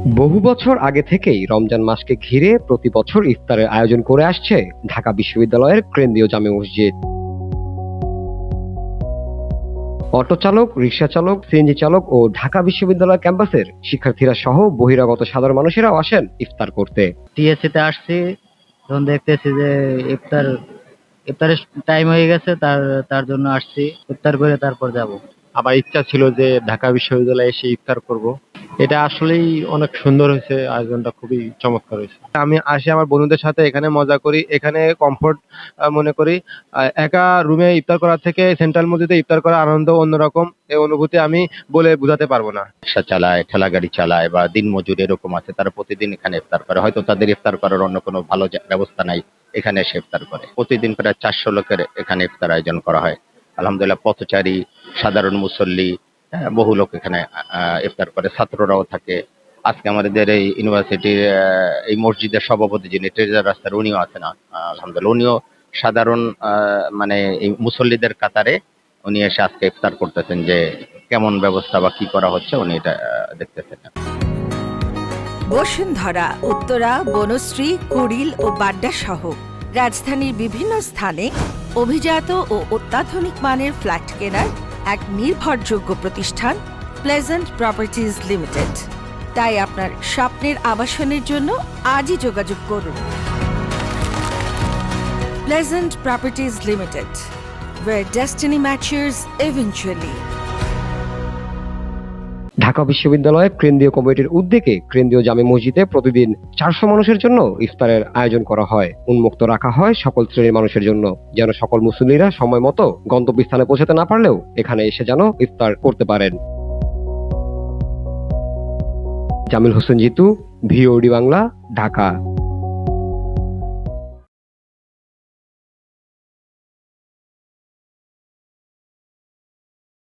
বহু বছর আগে থেকেই রমজান মাসকে ঘিরে প্রতি বছর ইফতারের আয়োজন করে আসছে ঢাকা বিশ্ববিদ্যালয়ের কেন্দ্রীয় জামে মসজিদ। অটো চালক, রিকশা চালক, সিএনজি চালক ও ঢাকা বিশ্ববিদ্যালয় ক্যাম্পাসের শিক্ষার্থীরা সহ বহিরাগত সাধারণ মানুষেরাও আসেন ইফতার করতে। টিএসসি তে আসছি, তখন দেখতেছি যে ইফতারের টাইম হয়ে গেছে, তার তার জন্য আসছি। ইফতার করে তারপর যাব। আমার ইচ্ছা ছিল যে ঢাকা বিশ্ববিদ্যালয়ে এসে ইফতার করব। এটা আসলেই অনেক সুন্দর হয়েছে, আয়োজনটা খুবই চমৎকার হয়েছে। আমি আসি আমার বন্ধুদের সাথে, এখানে মজা করি, এখানে কমফোর্ট মনে করি। একা রুমে ইফতার করার থেকে সেন্ট্রাল মসজিদে ইফতার করার আনন্দ অন্যরকম। এই অনুভূতি আমি বলে বোঝাতে পারবো না। রিক্সা চালায়, ঠেলা গাড়ি চালায় বা দিনমজুর এরকম আছে, তারা প্রতিদিন এখানে ইফতার করে। হয়তো তাদের ইফতার করার অন্য কোনো ভালো ব্যবস্থা নাই, এখানে এসে ইফতার করে। প্রতিদিন প্রায় 400 লোকের এখানে ইফতার আয়োজন করা হয়। আলহামদুলিল্লাহ, পথচারী, সাধারণ মুসল্লি, বহু লোক এখানে ইফতার করে, ছাত্ররাও থাকে। আজকে আমাদের এই ইউনিভার্সিটির এই মসজিদের সভাপতি যিনি ট্রেজার রাস্তার, উনিও আছেন। আলহামদুলিল্লাহ, উনিও সাধারণ মানে এই মুসল্লিদের কাতারে উনি এসে আজকে ইফতার করতেছেন। যে কেমন ব্যবস্থা বা কি করা হচ্ছে উনি এটা দেখতেছেন। বসুন্ধরা, উত্তরা, বনশ্রী, কুড়িল ও বাড্ডা সহ রাজধানীর বিভিন্ন স্থানে অভিজাত ও অত্যাধুনিক মানের ফ্ল্যাট কেনার এক নির্ভরযোগ্য প্রতিষ্ঠান প্লেজেন্ট প্রপার্টিজ লিমিটেড। তাই আপনার স্বপ্নের আবাসনের জন্য আজই যোগাযোগ করুন। Pleasant properties limited, where destiny matches eventually. Dhaka বিশ্ববিদ্যালয়ের কেন্দ্রীয় কমিটির উদ্যোগে কেন্দ্রীয় জামে মসজিদে প্রতিদিন 400 মানুষের জন্য ইফতারের আয়োজন করা হয়। উন্মুক্ত রাখা হয় সকল শ্রেণীর মানুষের জন্য, যেন সকল মুসল্লিরা সময় মতো গন্তব্যস্থানে পৌঁছাতে না পারলেও এখানে এসে যেন ইফতার করতে পারেন। জামিল হোসেন জিতু, ভিওডি বাংলা, ঢাকা।